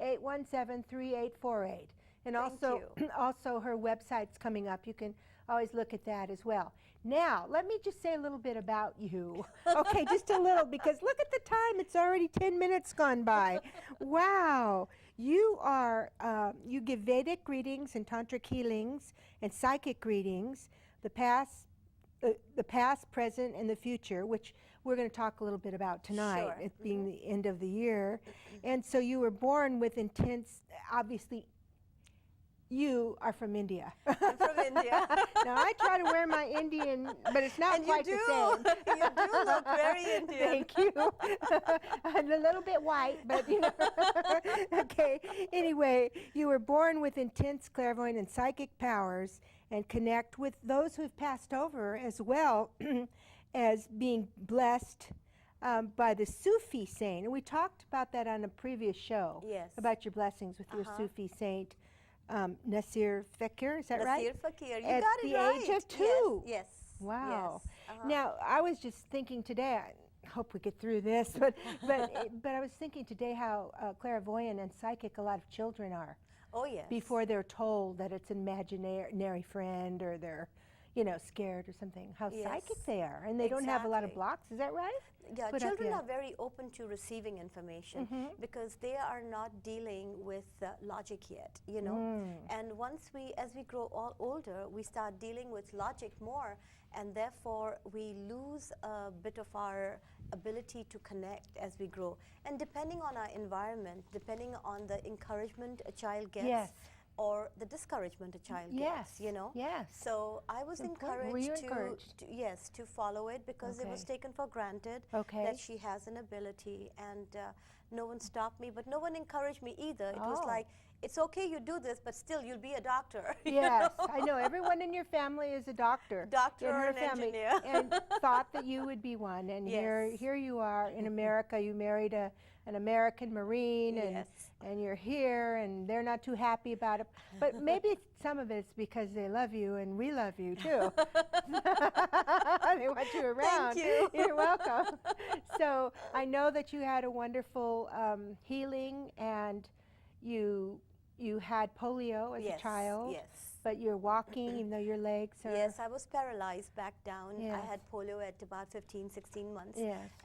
817-3848. And Thank also, you. also her website's coming up. You can always look at that as well. Now, let me just say a little bit about you. Okay, just a little, because look at the time. It's already 10 minutes gone by. Wow. You are, you give Vedic readings and tantric healings and psychic readings, the past, present, and the future, which we're going to talk a little bit about tonight, Sure. it being the end of the year. And so you were born with intense, obviously, you are from India. I'm from India. Now, I try to wear my Indian, but it's not And quite you the do. same. You do look very Indian. Thank you. I'm a little bit white, but you know. Okay. Anyway, you were born with intense clairvoyant and psychic powers and connect with those who have passed over as well as being blessed by the Sufi saint. And we talked about that on a previous show. Yes. About your blessings with your Sufi saint. Nasir Fakir, is that right? Nasir Fakir, you At got it the right. age of 2. Yes. Wow. Yes. Now, I was just thinking today, I hope we get through this, but I was thinking today how clairvoyant and psychic a lot of children are. Oh, yes. Before they're told that it's an imaginary friend or they're, you know, scared or something. How psychic they are, and they don't have a lot of blocks. Is that right? Yeah, Put children are very open to receiving information because they are not dealing with logic yet, you know. And once as we grow older, we start dealing with logic more, and therefore we lose a bit of our ability to connect as we grow. And depending on our environment, depending on the encouragement a child gets, or the discouragement a child gets, you know. So I was encouraged to follow it because it was taken for granted that she has an ability, and no one stopped me, but no one encouraged me either. It was like, it's okay, you do this, but still you'll be a doctor. Yes, I know. Everyone in your family is a doctor. Doctor or an engineer. And thought that you would be one. And here you are in America. You married an American Marine, and you're here, and they're not too happy about it. But maybe some of it's because they love you, and we love you too. They want you around. Thank you. You're welcome. So I know that you had a wonderful healing, and you had polio as a child. Yes. But you're walking, even though your legs are... Yes, I was paralyzed back down. I had polio at about 15, 16 months.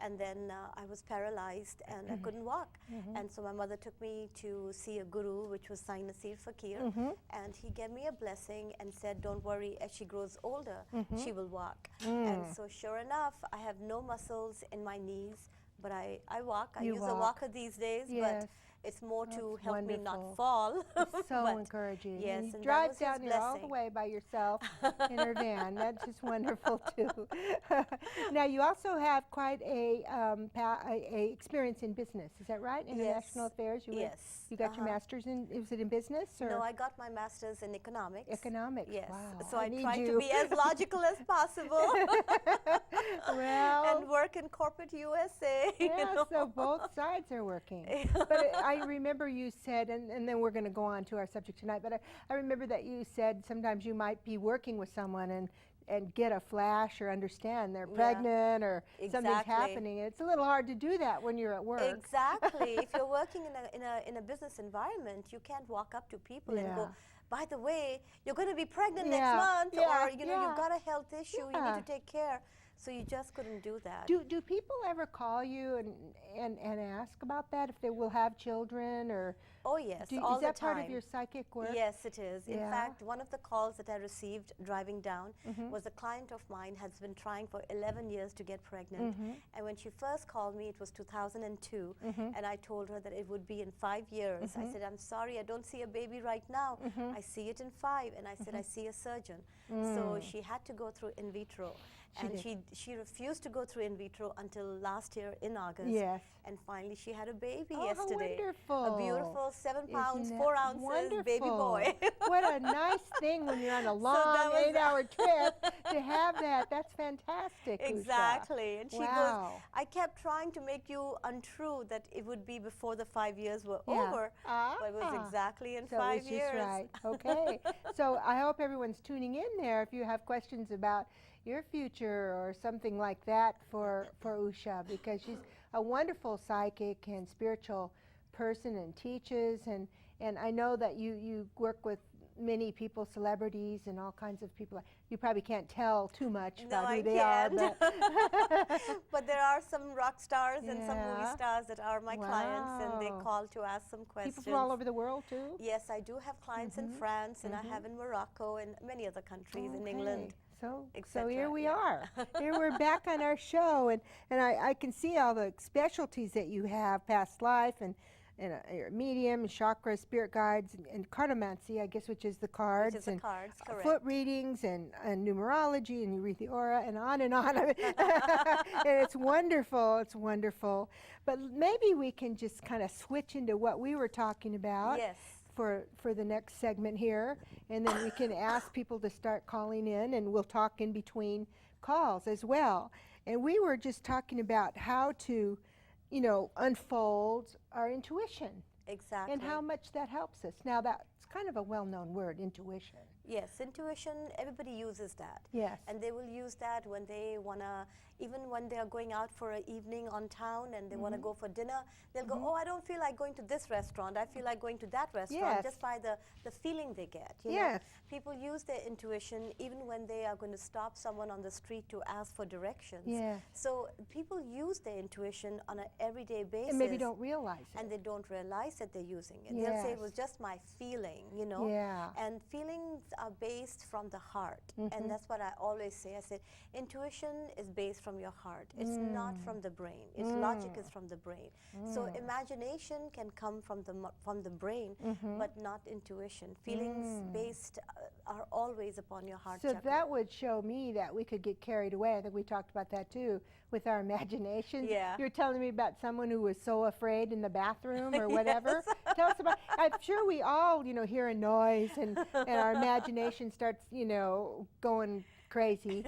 And then I was paralyzed and I couldn't walk. And so my mother took me to see a guru, which was Sai Nasir Fakir. And he gave me a blessing and said, don't worry, as she grows older, she will walk. And so sure enough, I have no muscles in my knees, but I walk. I use a walker these days, but it's more to help me not fall. So encouraging. Yes, and you and drive down here all the way by yourself in her van. That's just wonderful too. Now you also have quite a experience in business. Is that right? International affairs. You got your master's in. Was it in business or? No, I got my master's in economics. Economics. Yes. Wow. So I try to be as logical as possible. Well. And work in corporate USA. Yeah. So both sides are working. But I remember you said, and then we're going to go on to our subject tonight, but I remember that you said sometimes you might be working with someone and get a flash or understand they're pregnant or something's happening. It's a little hard to do that when you're at work. Exactly. If you're working in a business environment, you can't walk up to people and go, by the way, you're going to be pregnant next month, or you know, you've got a health issue, you need to take care. So you just couldn't do that. Do people ever call you and ask about that, if they will have children, or? Oh yes, all the time. Is that part of your psychic work? Yes, it is. In fact, one of the calls that I received driving down was a client of mine has been trying for 11 years to get pregnant. And when she first called me, it was 2002, and I told her that it would be in 5 years. I said, I'm sorry, I don't see a baby right now. I see it in 5. And I said, I see a surgeon. So she had to go through in vitro. And she refused to go through in vitro until last year in August. Yes. And finally she had a baby yesterday. How wonderful. A beautiful 7 pounds, 4 ounces baby boy. What a nice thing when you're on a long 8-hour trip to have that. That's fantastic, Exactly. Usha. And she goes, I kept trying to make you untrue that it would be before the 5 years were over. But it was exactly in 5 years. Just right. Okay. So I hope everyone's tuning in there if you have questions about your future or something like that for Usha, because she's a wonderful psychic and spiritual person and teaches, and I know that you work with many people, celebrities and all kinds of people. You probably can't tell too much No, about who I they are, can't. but But there are some rock stars and some movie Yeah. stars that are my clients, and they Wow. call to ask some questions. people from all over the world too. Yes, I do have clients in France, and I have in Morocco and many other countries, in England. So etc., here we yeah. are. Here we're back on our show, and I can see all the specialties that you have: past life and your medium, chakra, spirit guides, and cartomancy, I guess, which is the cards, Which is the and cards, correct. foot readings, and numerology, and you read the aura, and on and on. And it's wonderful. It's wonderful. But maybe we can just kind of switch into what we were talking about. Yes. For the next segment here, and then we can ask people to start calling in, and we'll talk in between calls as well. And we were just talking about how to, unfold our intuition Exactly. and how much that helps us. Now, that's kind of a well-known word, intuition. Yes, intuition, everybody uses that. Yes. And they will use that when they want to, even when they are going out for an evening on town and they want to go for dinner, they'll go, oh, I don't feel like going to this restaurant. I feel like going to that restaurant, Yes. just by the feeling they get. You Yes. know? People use their intuition even when they are going to stop someone on the street to ask for directions. Yes. So people use their intuition on an everyday basis. And maybe don't realize it. And they don't realize that they're using it. They'll say it was just my feeling, Yeah. And feelings are based from the heart. And that's what I always say. I said, intuition is based from your heart. It's not from the brain. Its logic is from the brain. So imagination can come from the brain, but not intuition. Feelings based are always upon your heart So chakra. that would show me that we could get carried away. I think we talked about that too, with our imaginations. Yeah. You're telling me about someone who was so afraid in the bathroom or whatever. Tell us about. I'm sure we all, hear a noise and our imagination starts, going crazy.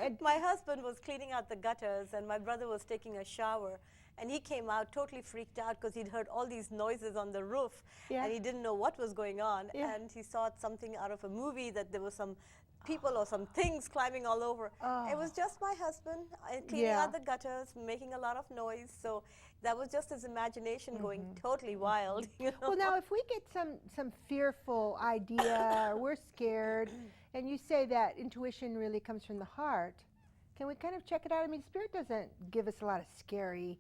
And My husband was cleaning out the gutters, and my brother was taking a shower. And he came out totally freaked out because he'd heard all these noises on the roof, Yeah. and he didn't know what was going on. Yeah. And he saw something out of a movie that there was some people or some things climbing all over. It was just my husband cleaning Yeah. out the gutters, making a lot of noise. So that was just his imagination going totally wild. Well, now, if we get some fearful idea or we're scared, and you say that intuition really comes from the heart, can we kind of check it out? I mean, Spirit doesn't give us a lot of scary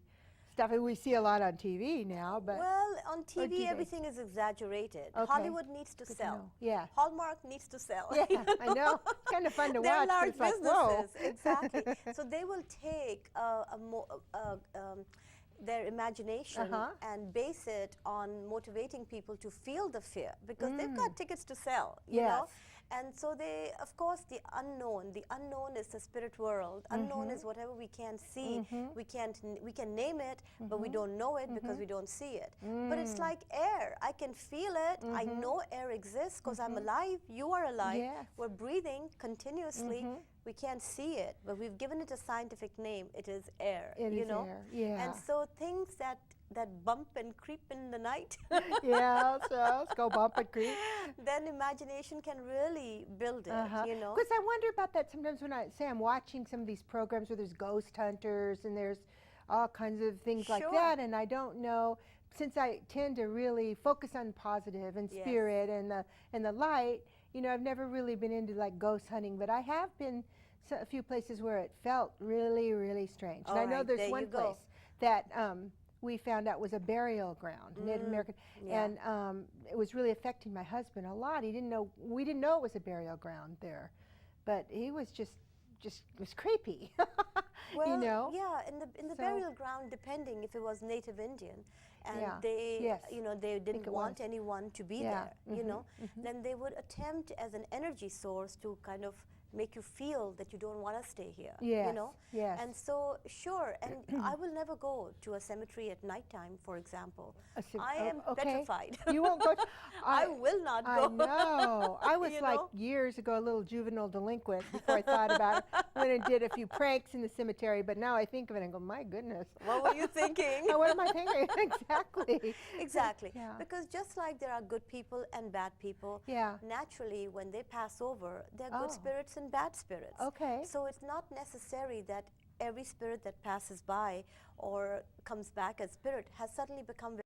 stuff. And we see a lot on TV now, but Well, on do TV, they? everything is exaggerated. Okay. Hollywood needs to Good to sell. know. Yeah. Hallmark needs to sell. Yeah, I know. It's kind of fun to They're watch, but large it's like, whoa. businesses, exactly. So they will take their imagination and base it on motivating people to feel the fear, because they've got tickets to sell, you know. Yes. And so they, of course, the unknown is the spirit world. Unknown is whatever we can't see. We can name it, but we don't know it because we don't see it. But it's like air. I can feel it. I know air exists because I'm alive. You are alive. Yes. We're breathing continuously. We can't see it, but we've given it a scientific name. It is air. It you is know? air, yeah. And so things that bump and creep in the night, Yeah, so let's go bump and creep. then imagination can really build it, you know. Because I wonder about that sometimes when I'm watching some of these programs where there's ghost hunters and there's all kinds of things like Sure. that, and I don't know, since I tend to really focus on positive and Yes. spirit and the light, I've never really been into like ghost hunting, but I have been a few places where it felt really, really strange. And I All know right, there's there one you go. place that we found out was a burial ground, Native American, yeah. and it was really affecting my husband a lot. We didn't know it was a burial ground there, but he was just was creepy. Well, know. yeah, in the So- burial ground, depending if it was Native Indian, and Yeah. they, Yes. they didn't it want was. anyone to be Yeah. there, you know, then they would attempt as an energy source to kind of make you feel that you don't want to stay here, you Yes, know. yes. And so, sure, and I will never go to a cemetery at nighttime, for example. I am okay. petrified. You won't go. I will not I go. know. I was You like know? years ago a little juvenile delinquent before I thought about it. Went and did a few pranks in the cemetery, but now I think of it and go, my goodness. What were you thinking? What am I thinking? Exactly. Exactly. Yeah. Because just like there are good people and bad people, Yeah. naturally when they pass over, there are good Oh. spirits and bad spirits. Okay. So it's not necessary that every spirit that passes by or comes back as spirit has suddenly become